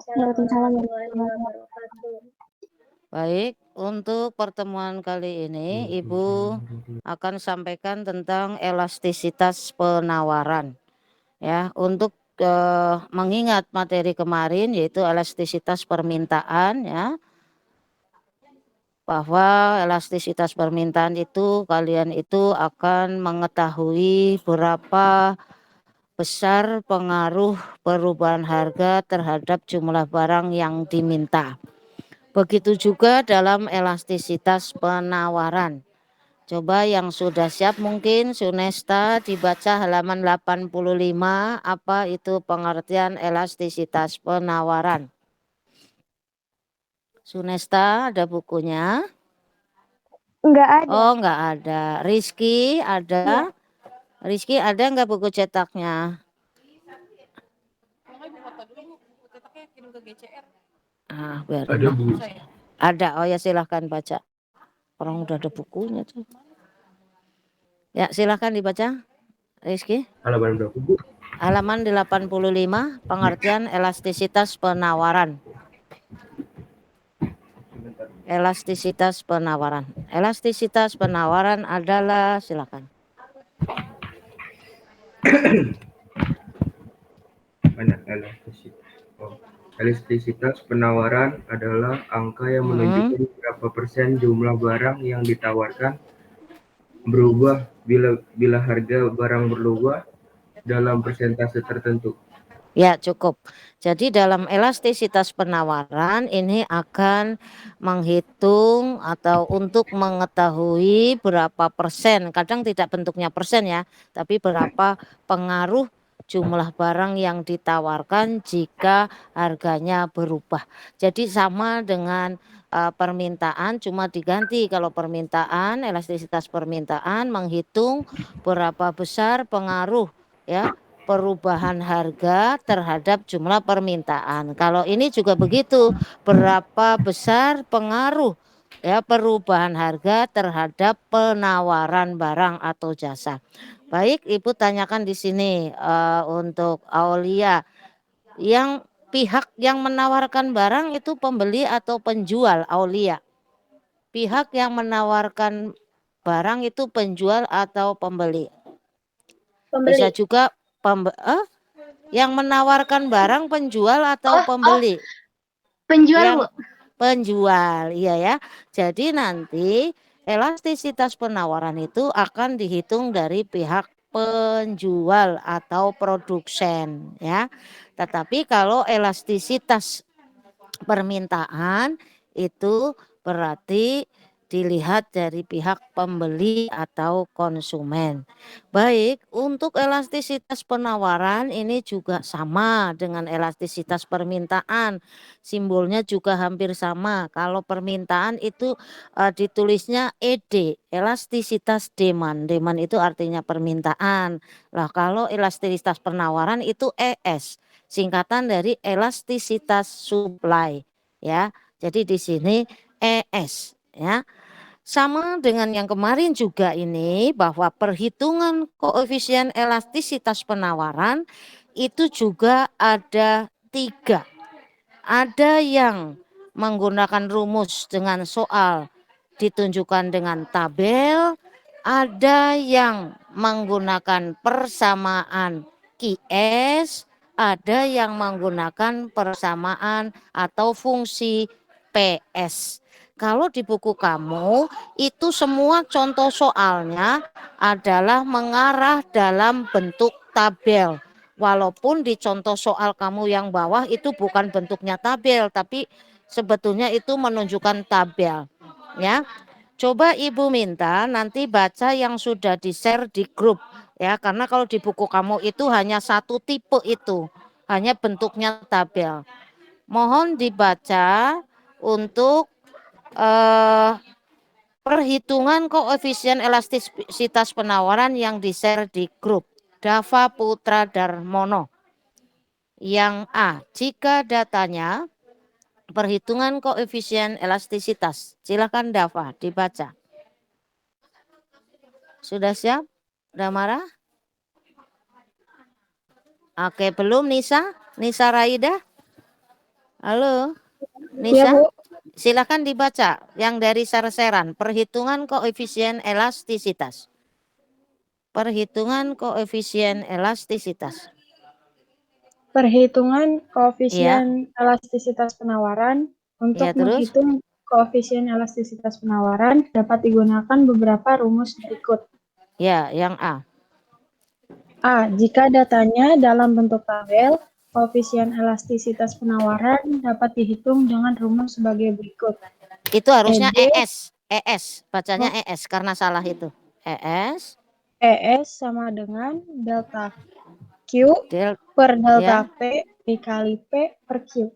Waalaikumsalam warahmatullahi wabarakatuh. Baik, untuk pertemuan kali ini Ibu akan sampaikan tentang elastisitas penawaran. Ya, untuk mengingat materi kemarin yaitu elastisitas permintaan, ya. Bahwa elastisitas permintaan itu kalian itu akan mengetahui berapa besar pengaruh perubahan harga terhadap jumlah barang yang diminta. Begitu juga dalam elastisitas penawaran. Coba yang sudah siap mungkin Sunesta dibaca halaman 85, apa itu pengertian elastisitas penawaran. Sunesta ada bukunya? Enggak ada. Oh, enggak ada. Rizky ada? Iya. Rizky ada enggak buku cetaknya? Biar ada Bu. Ada. Oh ya, silahkan baca. Orang udah ada bukunya tuh. Ya, silahkan dibaca. Rizky. Halaman berapa, Bu? Halaman 85, pengertian elastisitas penawaran. Elastisitas penawaran. Elastisitas penawaran adalah, silakan. Mana elastisitas? Elastisitas penawaran adalah angka yang menunjukkan berapa persen jumlah barang yang ditawarkan berubah bila harga barang berubah dalam persentase tertentu. Ya, cukup. Jadi dalam elastisitas penawaran ini akan menghitung atau untuk mengetahui berapa persen, kadang tidak bentuknya persen ya, tapi berapa pengaruh jumlah barang yang ditawarkan jika harganya berubah. Jadi sama dengan permintaan, cuma diganti. Kalau permintaan, elastisitas permintaan menghitung berapa besar pengaruh ya perubahan harga terhadap jumlah permintaan. Kalau ini juga begitu, berapa besar pengaruh ya perubahan harga terhadap penawaran barang atau jasa. Baik, Ibu tanyakan di sini untuk Aulia, yang pihak yang menawarkan barang itu pembeli atau penjual, Aulia? Pihak yang menawarkan barang itu penjual atau pembeli? Pembeli. Bisa juga yang menawarkan barang penjual atau pembeli? Penjual, yang Bu. Penjual, iya ya. Jadi nanti elastisitas penawaran itu akan dihitung dari pihak penjual atau produsen ya. Tetapi kalau elastisitas permintaan itu berarti dilihat dari pihak pembeli atau konsumen. Baik, untuk elastisitas penawaran ini juga sama dengan elastisitas permintaan. Simbolnya juga hampir sama. Kalau permintaan itu ditulisnya ED, elastisitas demand. Demand itu artinya permintaan. Lah kalau elastisitas penawaran itu ES, singkatan dari elastisitas supply ya. Jadi di sini ES ya. Sama dengan yang kemarin juga ini, bahwa perhitungan koefisien elastisitas penawaran itu juga ada 3. Ada yang menggunakan rumus dengan soal ditunjukkan dengan tabel, ada yang menggunakan persamaan QS, ada yang menggunakan persamaan atau fungsi PS. Kalau di buku kamu itu semua contoh soalnya adalah mengarah dalam bentuk tabel. Walaupun di contoh soal kamu yang bawah itu bukan bentuknya tabel, tapi sebetulnya itu menunjukkan tabel. Ya, coba Ibu minta nanti baca yang sudah di-share di grup ya, karena kalau di buku kamu itu hanya satu tipe itu, hanya bentuknya tabel. Mohon dibaca untuk perhitungan koefisien elastisitas penawaran yang di-share di grup. Dava Putra Darmono. Yang A, jika datanya perhitungan koefisien elastisitas. Silakan Dava dibaca. Sudah siap? Udah marah? Oke, belum Nisa? Nisa Raida? Halo, Iya, Nisa? Bu. Silakan dibaca yang dari Serseran, perhitungan koefisien elastisitas. Perhitungan koefisien elastisitas. Perhitungan Iya, koefisien elastisitas penawaran. iya Untuk terus? menghitung koefisien elastisitas penawaran dapat digunakan beberapa rumus berikut. Ya, yang A. A. Jika datanya dalam bentuk tabel, koefisien elastisitas penawaran dapat dihitung dengan rumus sebagai berikut. Itu harusnya EB, ES. ES, bacanya ES karena salah itu. ES ES sama dengan delta Q del per delta ya. P dikali P per Q.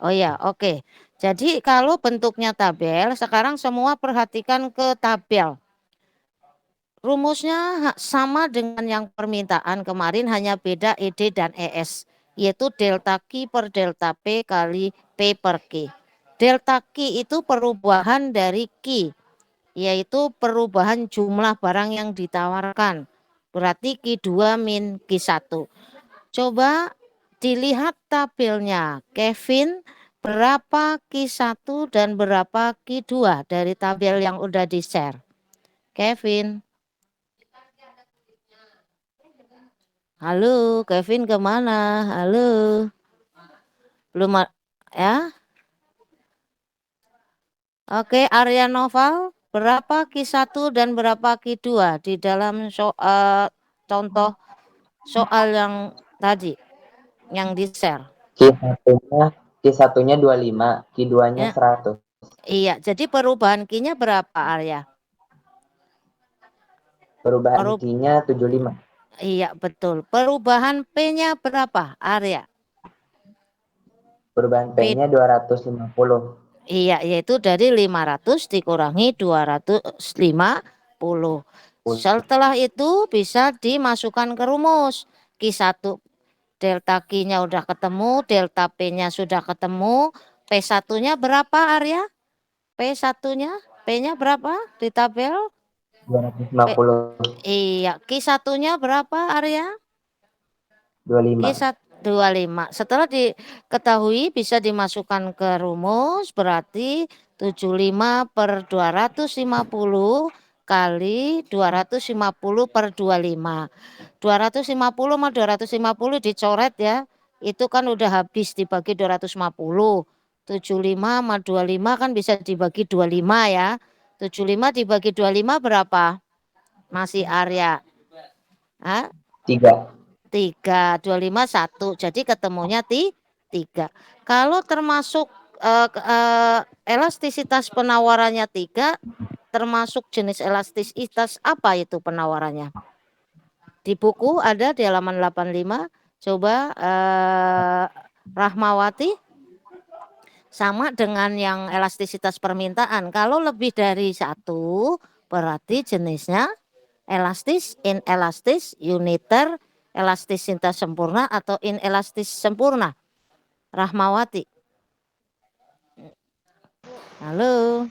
Oh ya, oke. Jadi kalau bentuknya tabel, sekarang semua perhatikan ke tabel. Rumusnya sama dengan yang permintaan kemarin, hanya beda ED dan ES, yaitu delta Q per delta P kali P per Q. Delta Q itu perubahan dari Q, yaitu perubahan jumlah barang yang ditawarkan. Berarti Q2 min Q1. Coba dilihat tabelnya. Kevin, berapa Q1 dan berapa Q2 dari tabel yang udah di-share? Kevin. Halo, Kevin kemana? Halo. Belum ya? Oke, Arya Noval, berapa Q1 dan berapa Q2 di dalam contoh soal yang tadi yang di-share? Q1-nya 25, Q2-nya Ya. 100. Iya, jadi perubahan Q-nya berapa, Arya? Perubahan Q-nya 75. Iya, betul. Perubahan P-nya berapa, Arya? Perubahan P, P-nya 250. iya, yaitu dari 500 dikurangi 250. Setelah itu bisa dimasukkan ke rumus. Q1 delta Q-nya udah ketemu, delta P-nya sudah ketemu. P1-nya berapa, Arya? P1-nya? P-nya berapa di tabel? 250. Iya, Q1-nya berapa, Arya? 25. 25. Setelah diketahui bisa dimasukkan ke rumus, berarti 75 per 250 kali 250 per 25. 250 sama 250 dicoret ya. Itu kan udah habis dibagi 250. 75 sama 25 kan bisa dibagi 25 ya. 75 dibagi 25 berapa? Masih Arya. Hah? 3. 3, 25, 1. Jadi ketemunya 3. Kalau termasuk elastisitas penawarannya 3, termasuk jenis elastisitas apa itu penawarannya? Di buku ada di halaman 85. Coba Rahmawati, sama dengan yang elastisitas permintaan. Kalau lebih dari 1, berarti jenisnya elastis, inelastis, uniter, elastisitas sempurna atau inelastis sempurna. Rahmawati. Halo.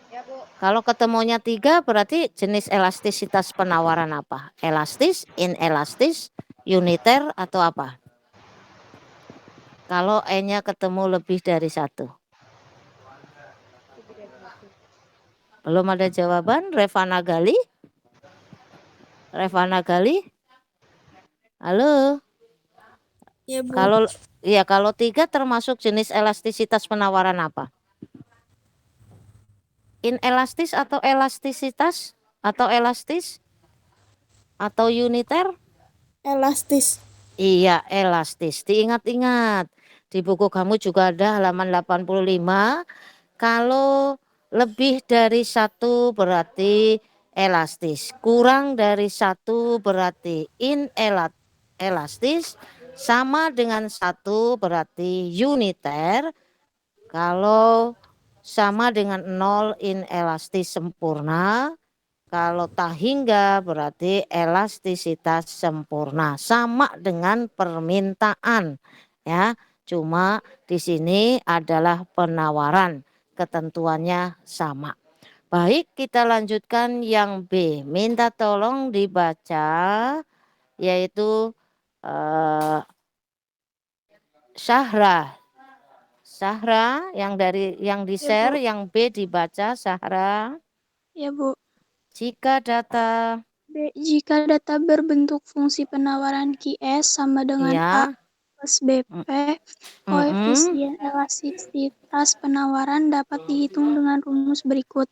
Ya, Bu. Kalau ketemunya 3 berarti jenis elastisitas penawaran apa? Elastis, inelastis, uniter atau apa? Kalau E-nya ketemu lebih dari 1. Belum ada jawaban. Revana Gali. Revana Gali. Halo. Ya, Bu. Kalau 3 termasuk jenis elastisitas penawaran apa? Inelastis atau elastisitas atau elastis atau uniter? Elastis. Iya, elastis. Diingat-ingat. Di buku kamu juga ada halaman 85. Kalau lebih dari 1 berarti elastis. Kurang dari 1 berarti inelastis. Sama dengan 1 berarti uniter. Kalau sama dengan 0 inelastis sempurna. Kalau tak hingga berarti elastisitas sempurna, sama dengan permintaan ya. Cuma di sini adalah penawaran, ketentuannya sama. Baik, kita lanjutkan yang B. Minta tolong dibaca yaitu Syahra. Sahra, yang di-share, yang B dibaca Sahra. Ya, Bu. Jika data B. Jika data berbentuk fungsi penawaran QS sama dengan A ya, plus BP, koefisien elastisitas penawaran dapat dihitung dengan rumus berikut.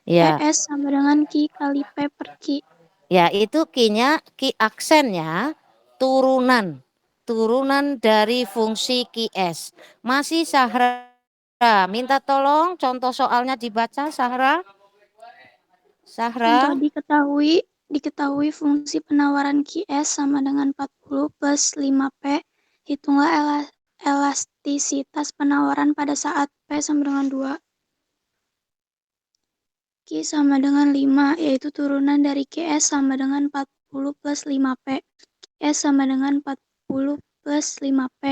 ya, ES sama dengan Q kali P per Q. ya itu Q aksennya turunan dari fungsi QS. Masih Sahra, minta tolong contoh soalnya dibaca Sahra. Contoh diketahui fungsi penawaran QS sama dengan 40 plus 5P. Hitunglah elastisitas penawaran pada saat P sama dengan 2. Q sama dengan 5, yaitu turunan dari QS sama dengan 40 plus 5P. QS sama dengan 40 plus 5P.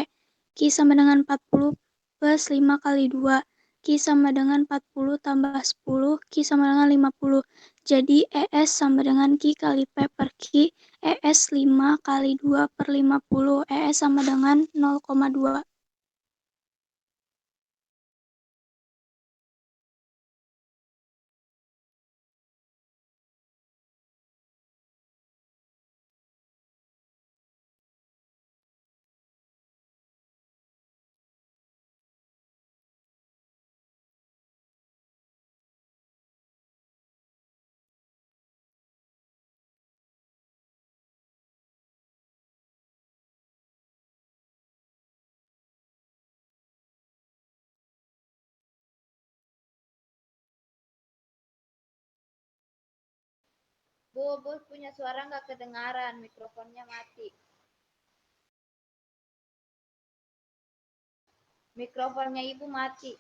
Q sama dengan 40 plus 5 kali 2. Q sama dengan 40 tambah 10, Q sama dengan 50. Jadi ES sama dengan Q kali P per Q. ES 5 kali 2 per 50. ES sama dengan 0,2. Bu punya suara nggak kedengaran, mikrofonnya mati. Mikrofonnya Ibu mati.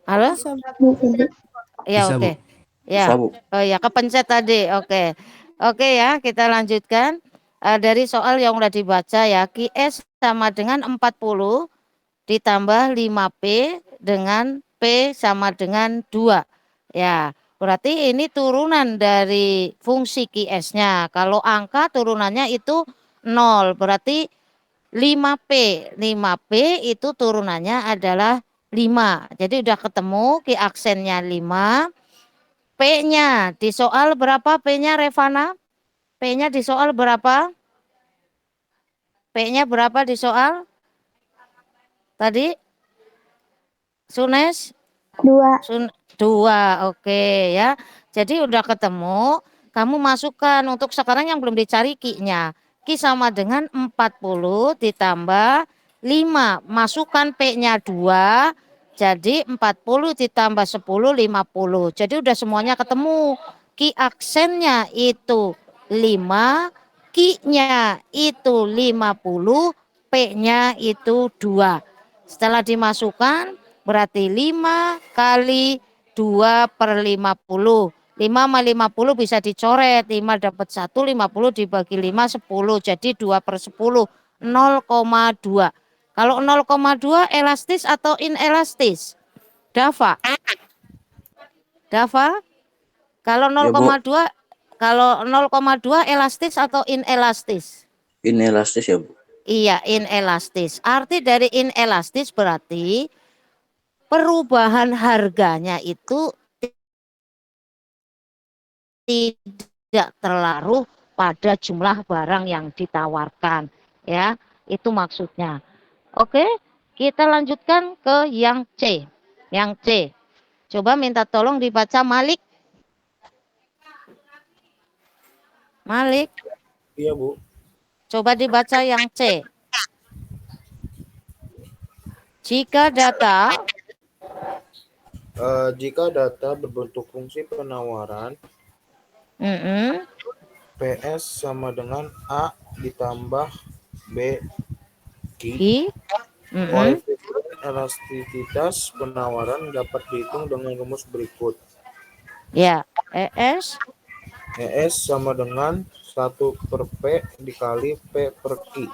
Halo? Bisa, Ya, Bisa, Bu. oke. Ya. Bisa, Bu. Oh ya, kepencet tadi. Oke. Oke ya, kita lanjutkan. Dari soal yang udah dibaca ya, QS sama dengan 40 ditambah 5P dengan P sama dengan 2. Ya, berarti ini turunan dari fungsi QS-nya. Kalau angka turunannya itu 0, berarti 5P. 5P itu turunannya adalah 5. Jadi udah ketemu Q aksennya 5. P-nya di soal berapa P-nya Revana? P-nya di soal berapa? P-nya berapa di soal? Tadi? Sunes? 2. 2, oke ya. Jadi udah ketemu, kamu masukkan untuk sekarang yang belum dicari Q-nya. Q sama dengan 40 ditambah 5. Masukkan P-nya 2, jadi 40 ditambah 10, 50. Jadi udah semuanya ketemu. Q aksennya itu 5, Q-nya itu 50, P-nya itu 2. Setelah dimasukkan, berarti 5 kali 2 per 50. 5 sama 50 bisa dicoret. 5 dapat 1, 50 dibagi 5, 10. Jadi 2 per 10, 0,2. Kalau 0,2 elastis atau inelastis? Dava? Dava? Kalau Ya, Bu. 0,2 elastis atau inelastis? Inelastis ya, Bu. Iya, inelastis. Arti dari inelastis berarti perubahan harganya itu tidak terlalu pada jumlah barang yang ditawarkan, ya. Itu maksudnya. Oke, kita lanjutkan ke yang C. Yang C. Coba minta tolong dibaca Malik. Malik. Iya, Bu. Coba dibaca yang C. Jika data berbentuk fungsi penawaran, PS sama dengan A ditambah B Q, koefisien elastisitas penawaran dapat dihitung dengan rumus berikut. ya, ES sama dengan 1 per P dikali P per Q.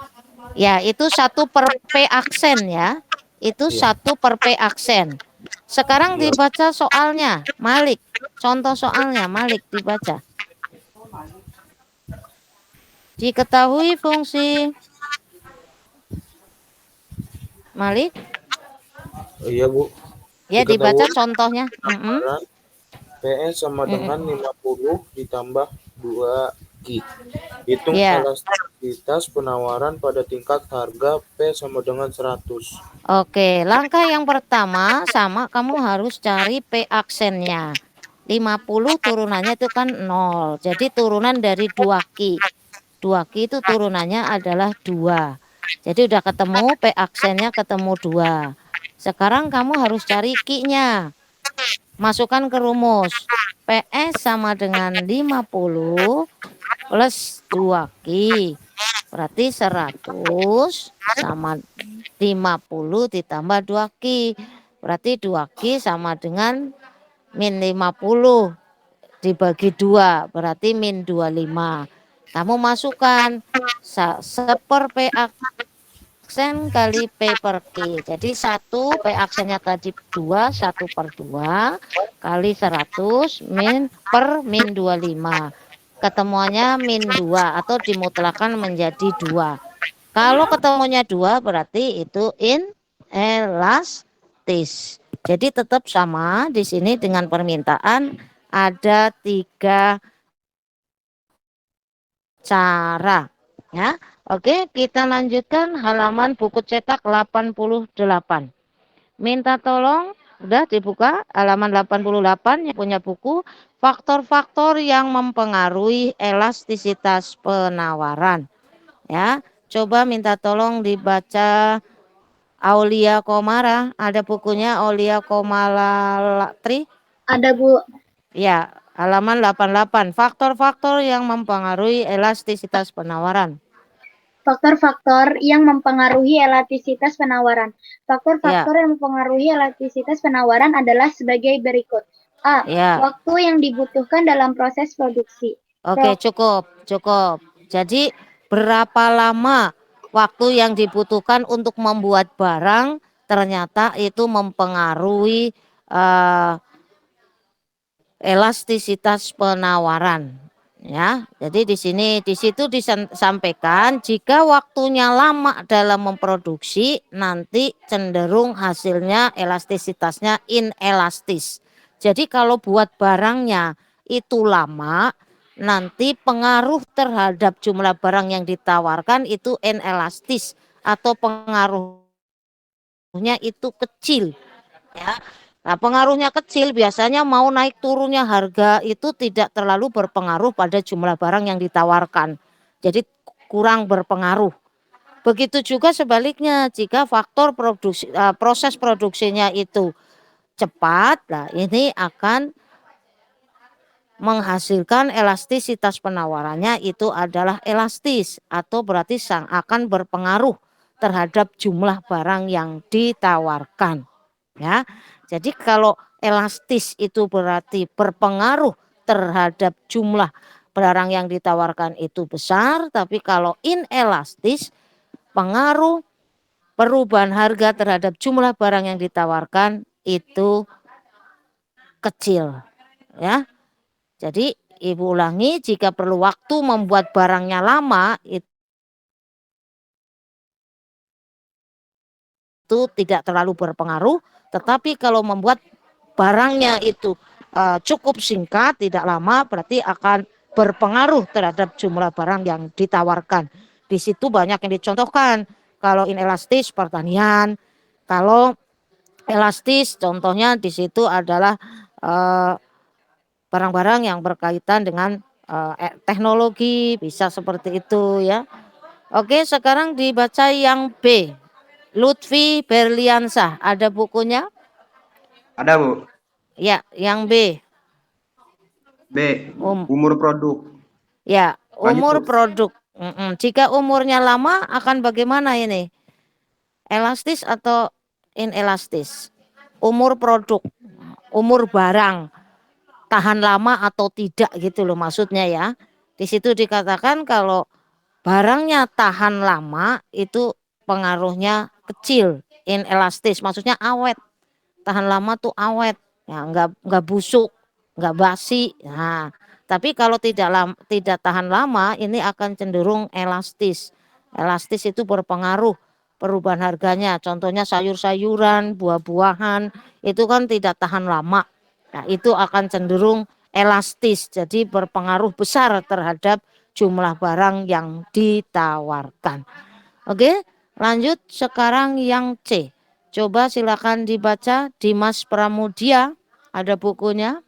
ya, itu 1 per P aksen ya. Itu Iya. 1 per P aksen. Sekarang Iya. dibaca soalnya, Malik. Contoh soalnya, Malik dibaca. Diketahui fungsi Malik. Iya, Bu. Ya, dibaca Diketahui contohnya. penawaran PS sama dengan 50 ditambah 2 Q. Hitung Ya. elastisitas penawaran pada tingkat harga P sama dengan 100. Oke, langkah yang pertama sama kamu harus cari P aksennya. 50 turunannya itu kan 0. Jadi turunan dari 2 Q. 2 Q itu turunannya adalah 2. Jadi udah ketemu P aksennya, ketemu 2. Sekarang kamu harus cari Q-nya. Masukkan ke rumus. PS sama dengan 50 plus 2 Q. Berarti 100 sama 50 ditambah 2 Q. Berarti 2 Q sama dengan min 50 dibagi 2. Berarti min 25. Kamu masukkan 1 P aksen kali P per Q. Jadi 1 P aksennya tadi 2, 1 per 2 kali 100 per min 25. Ketemuannya min 2 atau dimutlakan menjadi 2. Kalau ketemunya 2 berarti itu inelastis. Jadi tetap sama di sini dengan permintaan ada 3 cara. Ya, oke, kita lanjutkan halaman buku cetak 88. Minta tolong, udah dibuka halaman 88 yang punya buku, faktor-faktor yang mempengaruhi elastisitas penawaran. Ya, coba minta tolong dibaca Aulia Komara, ada bukunya Aulia Komalatri? Ada, Bu. Ya, halaman 88. Faktor-faktor yang mempengaruhi elastisitas penawaran. Faktor-faktor yang mempengaruhi elastisitas penawaran. Faktor-faktor yang mempengaruhi elastisitas penawaran adalah sebagai berikut. A. Waktu yang dibutuhkan dalam proses produksi. Oke, cukup. Jadi berapa lama waktu yang dibutuhkan untuk membuat barang ternyata itu mempengaruhi elastisitas penawaran. Ya, jadi di situ disampaikan jika waktunya lama dalam memproduksi nanti cenderung hasilnya elastisitasnya inelastis. Jadi kalau buat barangnya itu lama nanti pengaruh terhadap jumlah barang yang ditawarkan itu inelastis atau pengaruhnya itu kecil. Ya. Nah, pengaruhnya kecil, biasanya mau naik turunnya harga itu tidak terlalu berpengaruh pada jumlah barang yang ditawarkan. Jadi kurang berpengaruh. Begitu juga sebaliknya, jika faktor proses produksinya itu cepat, nah ini akan menghasilkan elastisitas penawarannya itu adalah elastis atau berarti akan berpengaruh terhadap jumlah barang yang ditawarkan. Ya. Jadi kalau elastis itu berarti berpengaruh terhadap jumlah barang yang ditawarkan itu besar, tapi kalau inelastis pengaruh perubahan harga terhadap jumlah barang yang ditawarkan itu kecil. Ya. Jadi Ibu ulangi, jika perlu waktu membuat barangnya lama itu tidak terlalu berpengaruh, tetapi kalau membuat barangnya itu cukup singkat, tidak lama, berarti akan berpengaruh terhadap jumlah barang yang ditawarkan. Di situ banyak yang dicontohkan. Kalau inelastis pertanian, kalau elastis contohnya di situ adalah barang-barang yang berkaitan dengan teknologi, bisa seperti itu ya. Oke, sekarang dibaca yang B. Lutfi Berliansah, ada bukunya? Ada, Bu. Ya, yang B. B. Umur produk. Ya, umur Lanjut, Bu. produk. Jika umurnya lama akan bagaimana ini? Elastis atau inelastis? Umur produk, umur barang, tahan lama atau tidak gitu loh maksudnya ya. Di situ dikatakan kalau barangnya tahan lama itu pengaruhnya kecil inelastis, maksudnya awet. Tahan lama tuh awet, ya nggak busuk, nggak basi. Nah, tapi kalau tidak tahan lama, ini akan cenderung elastis. Elastis itu berpengaruh perubahan harganya. Contohnya sayur-sayuran, buah-buahan, itu kan tidak tahan lama. Nah, itu akan cenderung elastis, jadi berpengaruh besar terhadap jumlah barang yang ditawarkan. Oke, lanjut sekarang yang C. Coba silakan dibaca, Dimas Pramudia, ada bukunya?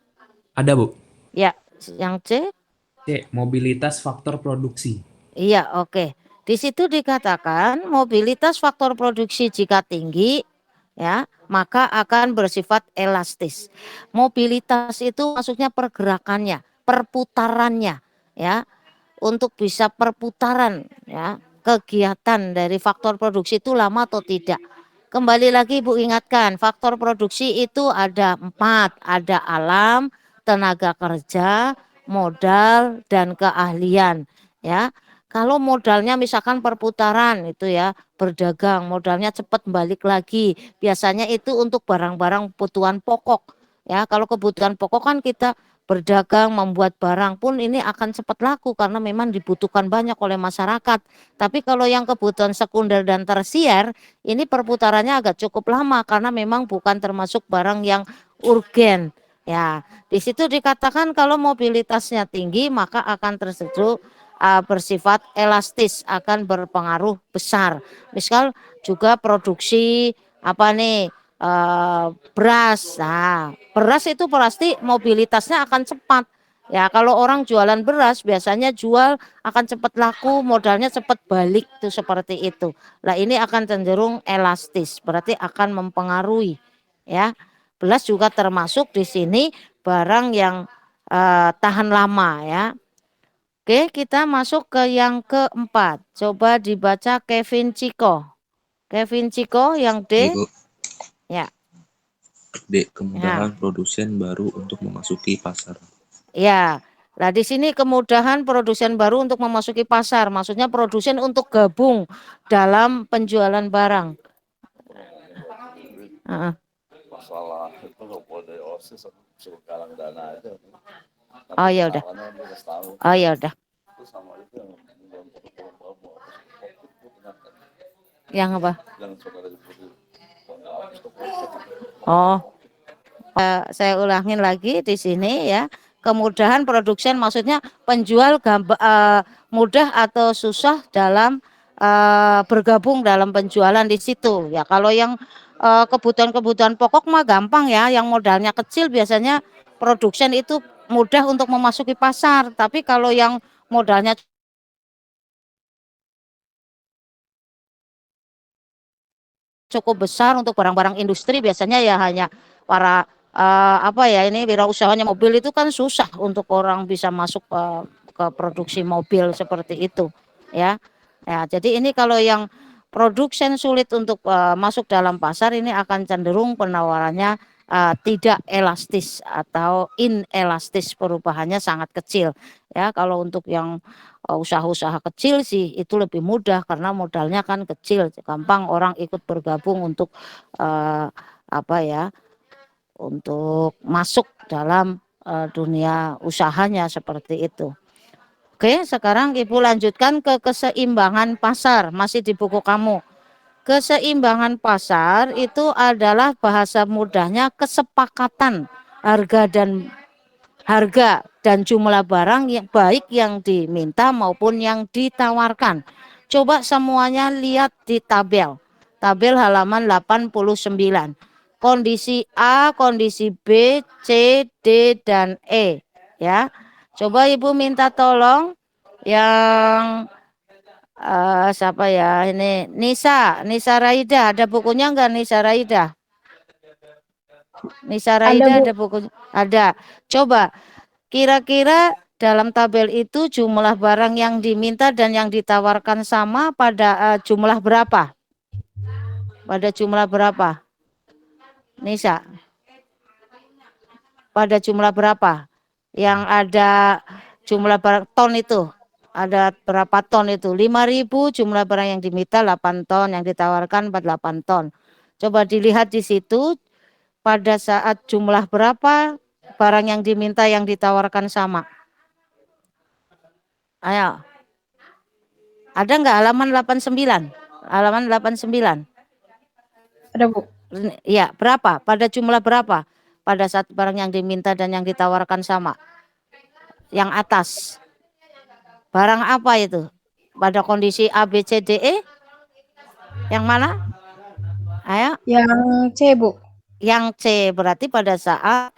Ada, Bu. Ya, yang C. C. Mobilitas faktor produksi. Iya, oke. Di situ dikatakan mobilitas faktor produksi jika tinggi, ya, maka akan bersifat elastis. Mobilitas itu maksudnya pergerakannya, perputarannya, ya. Untuk bisa perputaran, ya, kegiatan dari faktor produksi itu lama atau tidak. Kembali lagi Ibu ingatkan, faktor produksi itu ada 4, ada alam, tenaga kerja, modal, dan keahlian. Ya, kalau modalnya misalkan perputaran itu ya, berdagang, modalnya cepat balik lagi. Biasanya itu untuk barang-barang kebutuhan pokok. Ya, kalau kebutuhan pokok kan kita berdagang, membuat barang pun ini akan cepat laku karena memang dibutuhkan banyak oleh masyarakat. Tapi kalau yang kebutuhan sekunder dan tersier, ini perputarannya agak cukup lama karena memang bukan termasuk barang yang urgen. Ya, di situ dikatakan kalau mobilitasnya tinggi maka akan tersebut bersifat elastis, akan berpengaruh besar. Misal juga produksi apa nih, beras. Nah, beras itu pasti mobilitasnya akan cepat. Ya, kalau orang jualan beras biasanya jual akan cepat laku, modalnya cepat balik tuh seperti itu. Nah, ini akan cenderung elastis, berarti akan mempengaruhi, ya. Beras juga termasuk di sini barang yang tahan lama, ya. Oke, kita masuk ke yang keempat. Coba dibaca Kevin Ciko. Kevin Ciko yang D. Ibu. Ya. D. Kemudahan produsen baru untuk memasuki pasar. Ya. Nah, di sini kemudahan produsen baru untuk memasuki pasar, maksudnya produsen untuk gabung dalam penjualan barang. Masalah itu dari OSIS suruh galang dana aja. Oh ya udah. Oh ya udah. Yang apa? Oh, saya ulangin lagi di sini ya. Kemudahan produsen maksudnya penjual mudah atau susah dalam bergabung dalam penjualan di situ. Ya kalau yang kebutuhan-kebutuhan pokok mah gampang ya. Yang modalnya kecil biasanya produsen itu mudah untuk memasuki pasar. Tapi kalau yang modalnya cukup besar untuk barang-barang industri biasanya ya hanya para apa ya ini wirausahanya mobil itu kan susah untuk orang bisa masuk ke produksi mobil seperti itu ya. Ya, jadi ini kalau yang produsen sulit untuk masuk dalam pasar ini akan cenderung penawarannya tidak elastis atau inelastis, perubahannya sangat kecil ya. Kalau untuk yang usaha-usaha kecil sih itu lebih mudah karena modalnya kan kecil, gampang orang ikut bergabung untuk apa ya, untuk masuk dalam dunia usahanya seperti itu. Oke, sekarang Ibu lanjutkan ke keseimbangan pasar, masih di buku kamu. Keseimbangan pasar itu adalah bahasa mudahnya kesepakatan harga dan jumlah barang yang baik yang diminta maupun yang ditawarkan. Coba semuanya lihat di tabel. Tabel halaman 89. Kondisi A, kondisi B, C, D, dan E. Ya, coba Ibu minta tolong yang siapa ya ini, Nisa Raida, ada bukunya enggak Nisa Raida? Nisa Raida ada bukunya? Ada. Coba kira-kira dalam tabel itu jumlah barang yang diminta dan yang ditawarkan sama pada jumlah berapa? Pada jumlah berapa? Nisa. Pada jumlah berapa? Yang ada jumlah barang ton itu. Ada berapa ton itu? 5.000, jumlah barang yang diminta 8 ton, yang ditawarkan 48 ton. Coba dilihat di situ pada saat jumlah berapa barang yang diminta yang ditawarkan sama. Ayo. Ada nggak halaman 89? Halaman 89. Ada, Bu. Ya, berapa? Pada jumlah berapa? Pada saat barang yang diminta dan yang ditawarkan sama. Yang atas. Barang apa itu? Pada kondisi A, B, C, D, E? Yang mana? Ayo. Yang C, Bu. Yang C berarti pada saat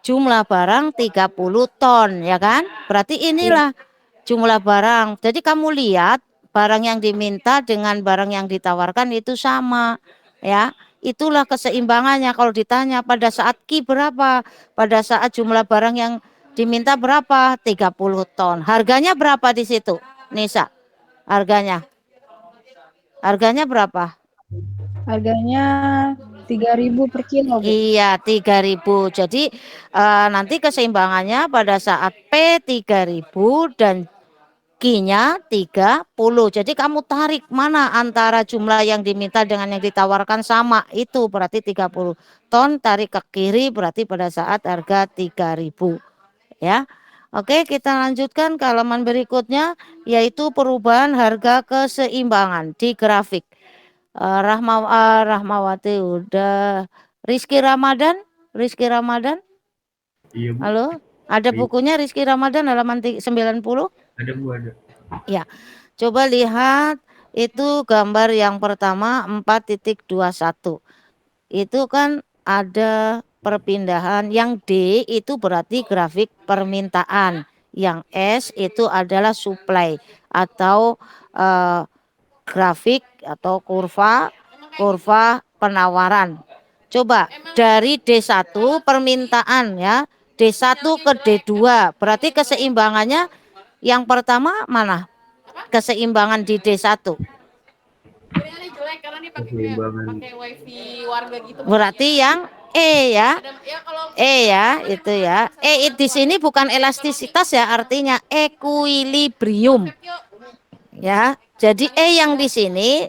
jumlah barang 30 ton, ya kan? Berarti inilah jumlah barang. Jadi kamu lihat barang yang diminta dengan barang yang ditawarkan itu sama, ya. Itulah keseimbangannya. Kalau ditanya pada saat Q berapa, pada saat jumlah barang yang diminta berapa, 30 ton. Harganya berapa di situ, Nisa? Harganya berapa? Harganya 3.000 per kilo, Bu. Iya, 3.000. Jadi nanti keseimbangannya pada saat P 3.000 dan Q-nya 30. Jadi kamu tarik mana antara jumlah yang diminta dengan yang ditawarkan sama. Itu berarti 30 ton, tarik ke kiri berarti pada saat harga 3.000. Ya. Oke, kita lanjutkan ke halaman berikutnya yaitu perubahan harga keseimbangan di grafik. Rahmawati udah. Rizky Ramadan? Iya, Bu. Halo? Ada Iya. bukunya Rizky Ramadan halaman 90? Ada, Bu, ada. Ya. Coba lihat itu gambar yang pertama 4.21. Itu kan ada perpindahan, yang D itu berarti grafik permintaan, yang S itu adalah supply atau grafik atau kurva penawaran. Coba dari D1 permintaan ya, D1 ke D2 berarti keseimbangannya yang pertama mana? Keseimbangan di D1. Keseimbangan. Berarti yang E ya. E ya, itu ya. E di sini bukan elastisitas ya, artinya equilibrium. Ya, jadi E yang di sini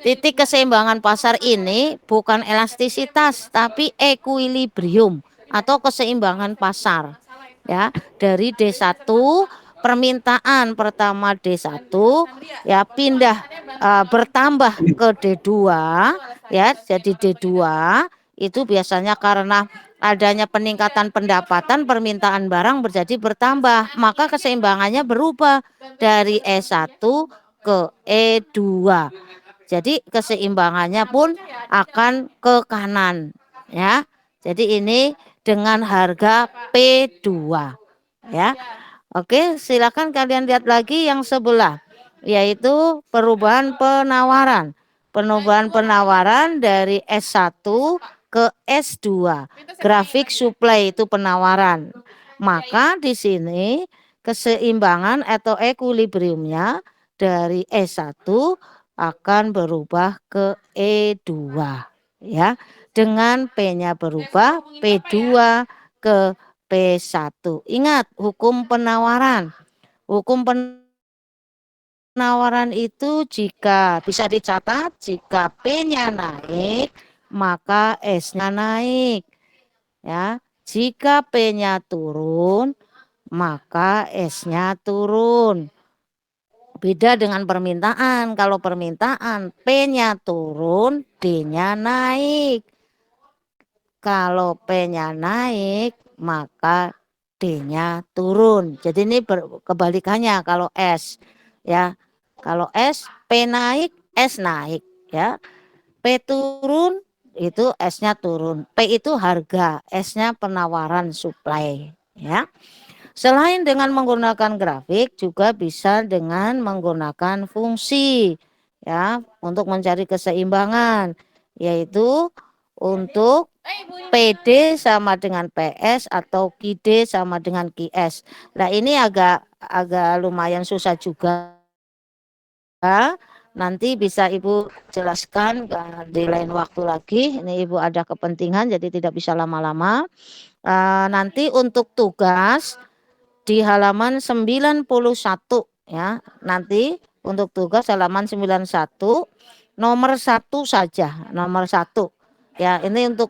titik keseimbangan pasar ini bukan elastisitas tapi equilibrium atau keseimbangan pasar. Ya, dari D1 permintaan pertama D1 ya pindah bertambah ke D2 ya, jadi D2 itu biasanya karena adanya peningkatan pendapatan, permintaan barang menjadi bertambah, maka keseimbangannya berubah dari E1 ke E2. Jadi keseimbangannya pun akan ke kanan ya. Jadi ini dengan harga P2 ya. Oke, silakan kalian lihat lagi yang sebelah yaitu perubahan penawaran. Perubahan penawaran dari S1 ke S2. Grafik supply itu penawaran. Maka di sini keseimbangan atau equilibriumnya dari S1 akan berubah ke E2 ya. Dengan P-nya berubah P2 ke P1. Ingat hukum penawaran. Hukum penawaran itu jika bisa dicatat, jika P-nya naik, maka S-nya naik. Ya, jika P-nya turun, maka S-nya turun. Beda dengan permintaan. Kalau permintaan P-nya turun, D-nya naik. Kalau P-nya naik, maka D-nya turun. Jadi ini kebalikannya kalau S. Ya. Kalau S, P naik, S naik, ya. P turun, itu S-nya turun. P itu harga, S-nya penawaran supply, ya. Selain dengan menggunakan grafik, juga bisa dengan menggunakan fungsi ya untuk mencari keseimbangan, yaitu untuk PD sama dengan PS atau QD sama dengan QS. Nah, ini agak lumayan susah juga. Nanti bisa Ibu jelaskan di lain waktu lagi. Ini Ibu ada kepentingan jadi tidak bisa lama-lama. Nanti untuk tugas di halaman 91 ya. Nanti untuk tugas halaman 91 nomor 1 saja, nomor 1. Ya, ini untuk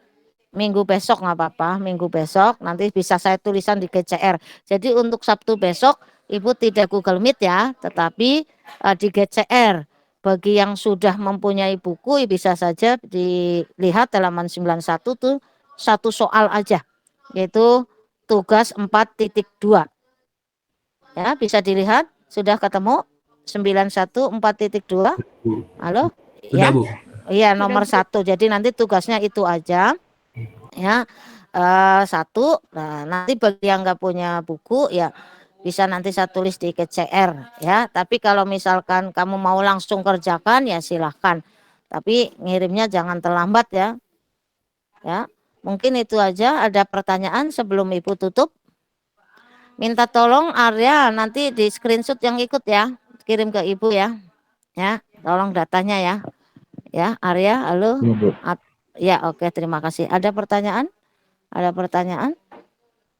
minggu besok nggak apa-apa, minggu besok nanti bisa saya tulisan di GCR. Jadi untuk Sabtu besok Ibu tidak Google Meet ya, tetapi di GCR. Bagi yang sudah mempunyai buku bisa saja dilihat halaman 91 tuh satu soal aja, yaitu tugas 4.2. Ya, bisa dilihat, sudah ketemu 91 4.2. Halo? Sudah, Ya. Bu. Iya, nomor 1. Jadi nanti tugasnya itu aja. Ya. 1. Nah, nanti bagi yang nggak punya buku ya bisa nanti saya tulis di GCR ya. Tapi kalau misalkan kamu mau langsung kerjakan ya silahkan. Tapi ngirimnya jangan terlambat ya. Ya, mungkin itu aja. Ada pertanyaan sebelum Ibu tutup? Minta tolong Arya nanti di screenshot yang ikut ya, kirim ke Ibu ya. Ya, tolong datanya ya. Ya, Arya, halo. Ya, oke, terima kasih. Ada pertanyaan? Ada pertanyaan?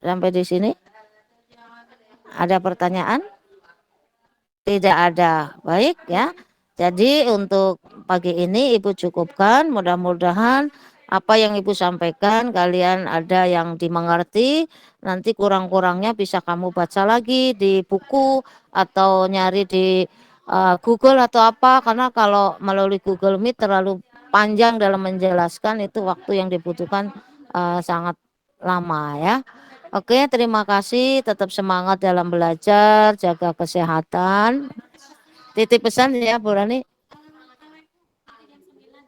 Sampai di sini? Ada pertanyaan? Tidak ada. Baik ya. Jadi untuk pagi ini Ibu cukupkan. Mudah-mudahan apa yang Ibu sampaikan kalian ada yang dimengerti. Nanti kurang-kurangnya bisa kamu baca lagi di buku atau nyari di Google atau apa. Karena kalau melalui Google Meet terlalu panjang dalam menjelaskan, itu waktu yang dibutuhkan sangat lama ya. Oke, terima kasih. Tetap semangat dalam belajar, jaga kesehatan. Titip pesan ya Bu Rani.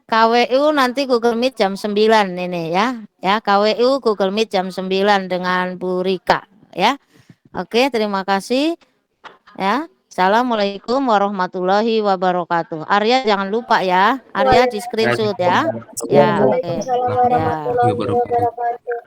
KWU nanti Google Meet jam 9 ini ya. Ya, KWU Google Meet jam 9 dengan Bu Rika ya. Oke, terima kasih. Ya. Assalamualaikum warahmatullahi wabarakatuh. Arya jangan lupa ya. Arya di screenshot ya. Ya, oke. Waalaikumsalam warahmatullahi wabarakatuh.